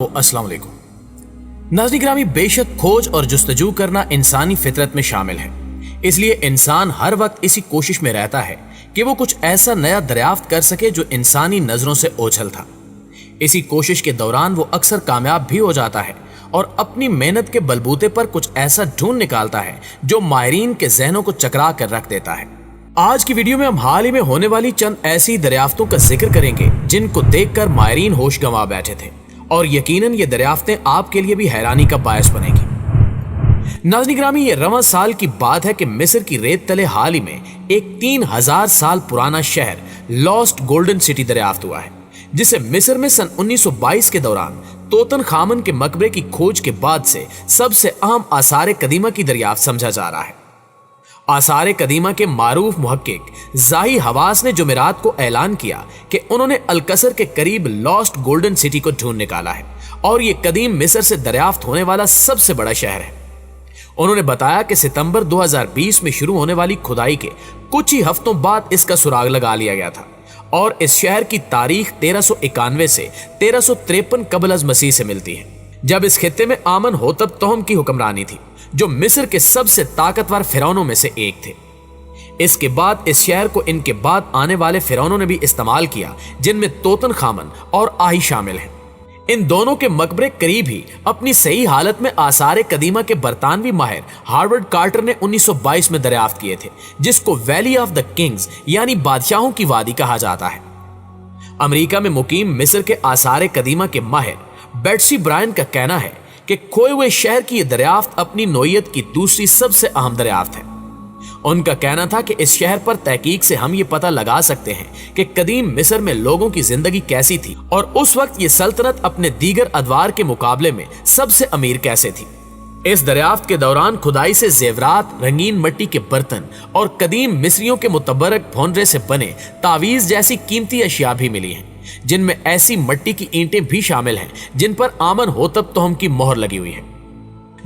अस्सलाम वालेकुम नाज़रीन गिरामी, बेशक खोज और जुस्तजू करना इंसानी फितरत में शामिल है। इसलिए इंसान हर वक्त इसी कोशिश में रहता है कि वो कुछ ऐसा नया दरियाफ्त कर सके जो इंसानी नजरों से ओझल था। इसी कोशिश के दौरान वो अक्सर कामयाब भी हो जाता है और अपनी मेहनत के बलबूते पर कुछ ऐसा ढूंढ निकालता है जो माहिरीन के जहनों को चकरा कर रख देता है। आज की वीडियो में हम हाल ही में होने वाली चंद ऐसी दरियाफ्तों का जिक्र करेंगे जिनको देखकर माहिरीन होश गंवा बैठे थे, और यकीनन ये दरियाफ्तें आपके लिए भी हैरानी का बायस बनेगी। नाज़रीन गिरामी, ये रवां साल की बात है कि मिस्र की रेत तले हाल ही में एक 3000 साल पुराना शहर लॉस्ट गोल्डन सिटी दरियाफ्त हुआ है, जिसे मिस्र में सन 1922 के दौरान तोतन खामन के मकबरे की खोज के बाद से सबसे अहम आसार कदीमा की दरियाफ्त समझा जा रहा है। आसार कदीमा के मारूफ मुहक्किक जाही हवास ने जुमेरात को ऐलान किया कि उन्होंने अलकसर के करीब लॉस्ट गोल्डन सिटी को ढूंढ निकाला है और यह कदीम मिस्र से दरियाफ्त होने वाला सबसे बड़ा शहर है। उन्होंने बताया कि सितंबर 2020 में शुरू होने वाली खुदाई के कुछ ही हफ्तों बाद इसका सुराग लगा लिया गया था और इस शहर की तारीख 1391 से 1353 कबल अज मसीह से मिलती है, जब इस खित्ते में आमन होतब तोहम की हुक्मरानी थी, जो मिस्र के सबसे ताकतवर फिरौनों में से एक थे। इसके बाद इस शहर को इनके बाद आने वाले फिरौनों ने भी इस्तेमाल किया, जिनमें तोतन खामन और आही शामिल हैं। इन दोनों के मकबरे करीब ही अपनी सही हालत में आसार कदीमा के बरतानवी माहिर हार्वर्ड कार्टर ने 1922 में दरियाफ्त किए थे, जिसको वैली ऑफ द किंग्स यानी बादशाहों की वादी कहा जाता है। अमेरिका में मुकीम मिस्र के आसार कदीमा के माहिर बेट्सी ब्रायन का कहना है कि खोए हुए शहर की यह दरियाफ्त अपनी नोयत की दूसरी सबसे अहम दरियाफ्त है। उनका कहना था कि इस शहर पर तहकीक से हम ये पता लगा सकते हैं कि कदीम मिस्र में लोगों की जिंदगी कैसी थी और उस वक्त ये सल्तनत अपने दीगर अदवार के मुकाबले में सबसे अमीर कैसे थी। इस दरियाफ्त के दौरान खुदाई से जेवरात, रंगीन मिट्टी के बर्तन और कदीम मिस्रियों के मुतबरक भोंडरे से बने तावीज जैसी कीमती अशिया भी मिली हैं, जिनमें ऐसी मिट्टी की ईंटें भी शामिल हैं जिन पर आमन होतब तोहम की मोहर लगी हुई है।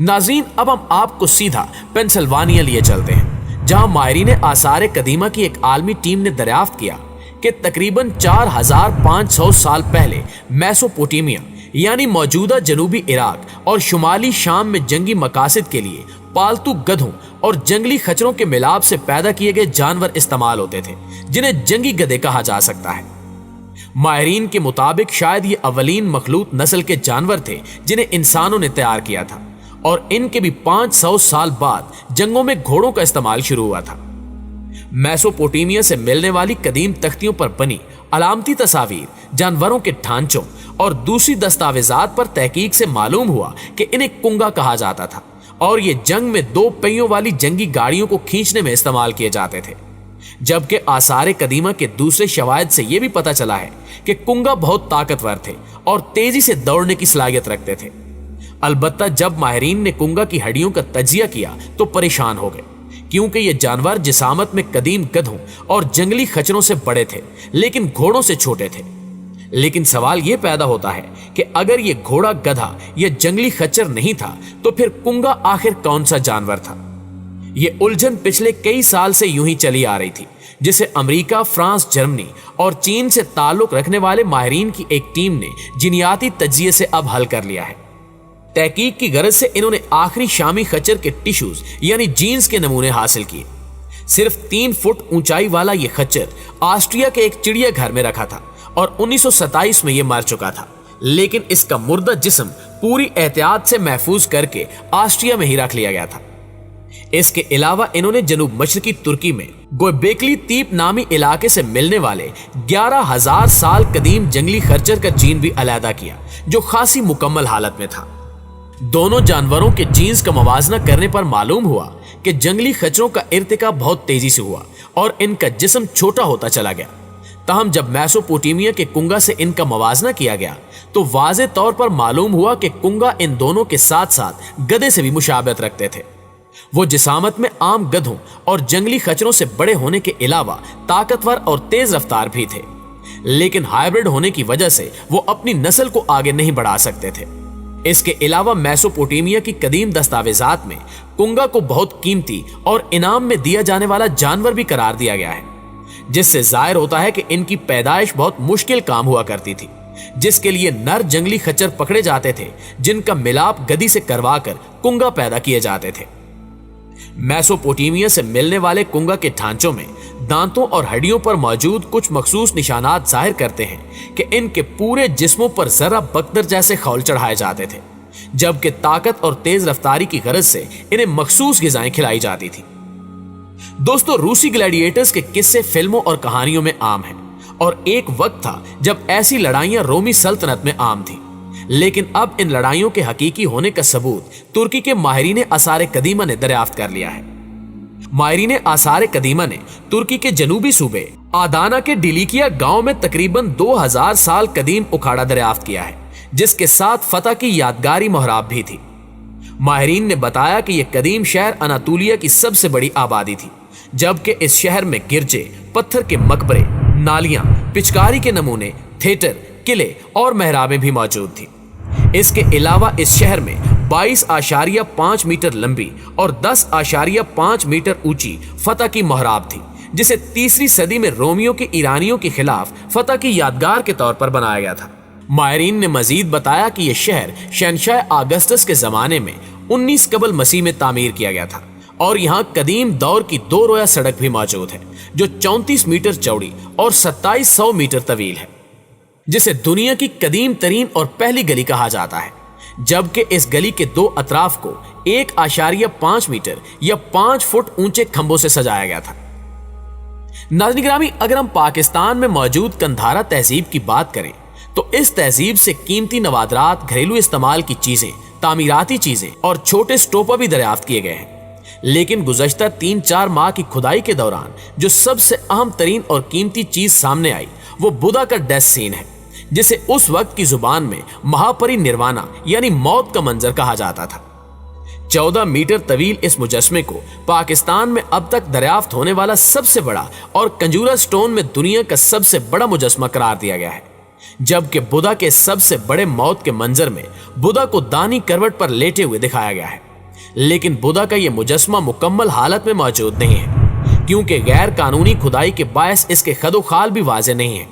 नाज़रीन, अब हम आपको सीधा पेंसिल्वानिया लिए चलते हैं, जहां माहिरीन आसार कदीमा की एक आलमी टीम ने दरियाफ्त किया कि तकरीबन 4500 साल पहले मेसोपोटामिया यानी मौजूदा जनूबी इराक और शुमाली शाम में जंगी मकासद के लिए पालतू गधों और जंगली खच्चरों के मिलाप से पैदा किए गए जानवर इस्तेमाल होते थे, जिन्हें जंगी गधे कहा जा सकता है। माहिरीन के मुताबिक शायद ये अवलीन मखलूत नस्ल के जानवर थे जिन्हें इंसानों ने तैयार किया था, और इनके भी 500 साल बाद जंगों में घोड़ों का इस्तेमाल शुरू हुआ था। मेसोपोटामिया से मिलने वाली कदीम तख्तियों पर बनी अलामती तस्वीर, जानवरों के ढांचों और दूसरी दस्तावेजात पर तहकीक से मालूम हुआ कि इन्हें कुंगा कहा जाता था और ये जंग में 2 पहियों वाली जंगी गाड़ियों को खींचने में इस्तेमाल किए जाते थे। जबकि आसार कदीमा के दूसरे शवाहिद से यह भी पता चला है कि कुंगा बहुत ताकतवर थे और तेजी से दौड़ने की सलाहियत रखते थे। अलबत्ता जब माहिरीन ने कुंगा की हड्डियों का तजिया किया तो परेशान हो गए, क्योंकि ये जानवर जिसामत में कदीम गधों और जंगली खच्चरों से बड़े थे लेकिन घोड़ों से छोटे थे। लेकिन सवाल यह पैदा होता है कि अगर ये घोड़ा, गधा या जंगली खच्चर नहीं था तो फिर कुंगा आखिर कौन सा जानवर था? ये उलझन पिछले कई साल से यूं ही चली आ रही थी, जिसे अमेरिका, फ्रांस, जर्मनी और चीन से ताल्लुक रखने वाले माहिरीन की एक टीम ने जिनियाती तजिए से अब हल कर लिया है। तहकीक की गरज से इन्होंने आखिरी शामी खच्चर के टिश्यूज यानी जीन्स के नमूने हासिल किए। सिर्फ 3 फुट ऊंचाई वाला यह खच्चर ऑस्ट्रिया के एक चिड़ियाघर में रखा था और 1927 में यह मर चुका था, लेकिन इसका मुर्दा जिस्म पूरी एहतियात से महफूज करके ऑस्ट्रिया में ही रख लिया गया था। इसके अलावा इन्होंने जनूब मशरकी तुर्की में गोबेकली तीप नामी इलाके से मिलने वाले 11,000 साल कदीम जंगली खच्चर का जीन भी अलहदा किया, जो खासी मुकम्मल हालत में था। दोनों जानवरों के जीन्स का मवाजना करने पर मालूम हुआ कि जंगली खच्चरों का इर्तिका बहुत तेजी से हुआ और इनका जिस्म छोटा होता चला गया। ताहम जब मेसोपोटामिया के कुंगा से इनका मवाजना किया गया तो वाज़े तौर पर मालूम हुआ कि कुंगा इन दोनों के साथ साथ गधे से भी मुशाबहत रखते थे। वो जिसामत में आम गधों और जंगली खच्चरों से बड़े होने के अलावा ताकतवर और तेज रफ्तार भी थे, लेकिन हाइब्रिड होने की वजह से वो अपनी नस्ल को आगे नहीं बढ़ा सकते थे। इसके अलावा मेसोपोटामिया की कदीम दस्तावेजात में कुंगा को बहुत कीमती और इनाम में दिया जाने वाला जानवर भी करार दिया गया है, जिससे जाहिर होता है कि इनकी पैदाइश बहुत मुश्किल काम हुआ करती थी। जिसके लिए नर जंगली खच्चर पकड़े जाते थे, जिनका मिलाप गधी से करवा कर कुंगा पैदा किए जाते थे। मेसोपोटामिया से मिलने वाले कुंगा के ढांचों में दांतों और हड्डियों पर मौजूद कुछ मखसूस निशानात जाहिर करते हैं कि इनके पूरे जिस्मों पर जरा बख्तर जैसे खौल चढ़ाए जाते थे, जबकि ताकत और तेज रफ्तारी की गरज से इन्हें मखसूस गिजाएं खिलाई जाती थी। दोस्तों, रूसी ग्लैडिएटर्स के किस्से फिल्मों और कहानियों में आम हैं और एक वक्त था जब ऐसी लड़ाइयां रोमी सल्तनत में आम थी, लेकिन अब इन लड़ाइयों के हकीकी होने का सबूत तुर्की के माहिरीन आसार कदीमा ने दरियाफ्त कर लिया है। माहिरीन आसार कदीमा ने तुर्की के जनूबी सूबे आदाना के डिलीकिया गांव में तकरीबन 2000 साल कदीम उखाड़ा दरियाफ्त किया है, जिसके साथ फतह की यादगारी मोहराब भी थी। माहिरीन ने बताया कि यह कदीम शहर अनातोलिया की सबसे बड़ी आबादी थी, जबकि इस शहर में गिरजे, पत्थर के मकबरे, नालियां, पिचकारी के नमूने, थिएटर, किले और मेहराबें भी मौजूद थी। इसके अलावा इस शहर में 22.5 मीटर लंबी और 10.5 मीटर ऊंची फतह की मोहराब थी, जिसे 3री सदी में रोमियों के ईरानियों के खिलाफ फतह की यादगार के तौर पर बनाया गया था। माहिरीन ने मजीद बताया कि यह शहर शहंशाह अगस्टस के जमाने में 19 कबल मसीह में तामीर किया गया था और यहाँ कदीम दौर की 2 रोया सड़क भी मौजूद है, जो 34 मीटर चौड़ी और 2700 मीटर तवील है, जिसे दुनिया की कदीम तरीन और पहली गली कहा जाता है, जबकि इस गली के 2 अतराफ को 1.5 मीटर या 5 फुट ऊंचे खंभों से सजाया गया था। नाज़रीन गिरामी, अगर हम पाकिस्तान में मौजूद कंधारा तहजीब की बात करें तो इस तहजीब से कीमती नवादरात, घरेलू इस्तेमाल की चीजें, तामीराती चीजें और छोटे स्टोपा भी दरियाफ्त किए गए हैं। लेकिन गुज़श्ता 3-4 माह की खुदाई के दौरान जो सबसे अहम तरीन और कीमती चीज सामने आई वो बुद्धा का डेथ सीन है, जिसे उस वक्त की जुबान में महापरिनिर्वाणा यानी मौत का मंजर कहा जाता था। 14 मीटर तवील इस मुजस्मे को पाकिस्तान में अब तक दरियाफ्त होने वाला सबसे बड़ा और कंजूरा स्टोन में दुनिया का सबसे बड़ा मुजस्मा करार दिया गया है, जबकि बुद्धा के सबसे बड़े मौत के मंजर में बुद्धा को दानी करवट पर लेटे हुए दिखाया गया है। लेकिन बुद्धा का यह मुजस्मा मुकम्मल हालत में मौजूद नहीं है, क्योंकि गैर कानूनी खुदाई के बायस इसके खदोखाल भी वाज़ेह नहीं है।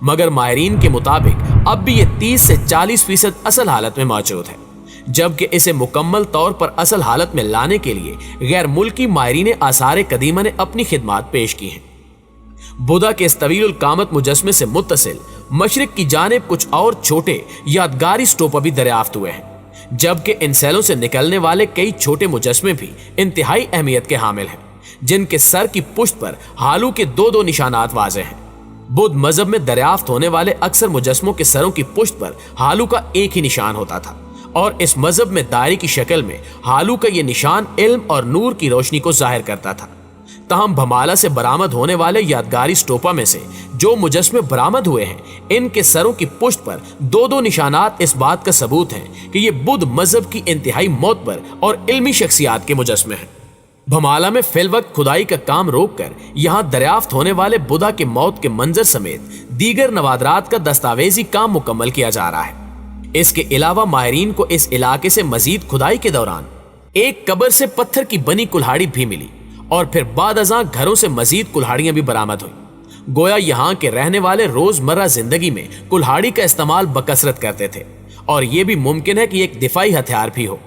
मगर माहिरीन के मुताबिक अब भी यह 30 से 40% असल हालत में मौजूद है, जबकि इसे मुकम्मल तौर पर असल हालत में लाने के लिए गैर मुल्की माहिरीन आसार कदीमा ने अपनी खिदमात पेश की हैं। बुद्धा के इस तवील कामत मुजस्मे से मुत्तसिल मशरिक की जानिब कुछ और छोटे यादगारी स्टोपा भी दरियाफ्त हुए हैं, जबकि इन सैलों से निकलने वाले कई छोटे मुजस्मे भी इंतहाई अहमियत के हामिल हैं, जिनके सर की पुष्ट पर हालू के 2-2 निशानात वाज़ेह हैं। बुद्ध मजहब में दरियाफ्त होने वाले अक्सर मुजस्मों के सरों की पुष्ट पर हालू का एक ही निशान होता था और इस मजहब में दायरे की शक्ल में हालू का यह निशान इल्म और नूर की रोशनी को जाहिर करता था। तहम भमाला से बरामद होने वाले यादगारी स्टोपा में से जो मुजस्मे बरामद हुए हैं, इनके सरों की पुष्ट पर 2-2 निशानात इस बात का सबूत हैं कि ये बुद्ध मजहब की इंतहाई मोतबर और इल्मी शख्सियात के मुजस्मे हैं। भमाला में फिल वक्त खुदाई का काम रोककर यहाँ दरियाफ्त होने वाले बुद्धा के मौत के मंजर समेत दीगर नवादरात का दस्तावेजी काम मुकम्मल किया जा रहा है। इसके अलावा माहिरीन को इस इलाके से मजीद खुदाई के दौरान एक कब्र से पत्थर की बनी कुल्हाड़ी भी मिली और फिर बाद अज़ां घरों से मजीद कुल्हाड़ियां भी बरामद हुई। गोया यहाँ के रहने वाले रोजमर्रा जिंदगी में कुल्हाड़ी का इस्तेमाल बकसरत करते थे और यह भी मुमकिन है कि एक दिफाई हथियार भी हो।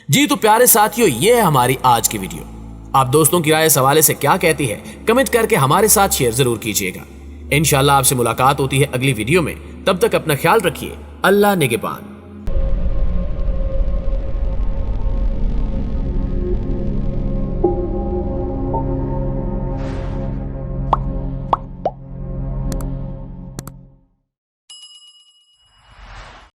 जी तो प्यारे साथियों, ये है हमारी आज की वीडियो। आप दोस्तों की राय इस हवाले से क्या कहती है, कमेंट करके हमारे साथ शेयर जरूर कीजिएगा। इंशाल्लाह आपसे मुलाकात होती है अगली वीडियो में। तब तक अपना ख्याल रखिए। अल्लाह निगहबान।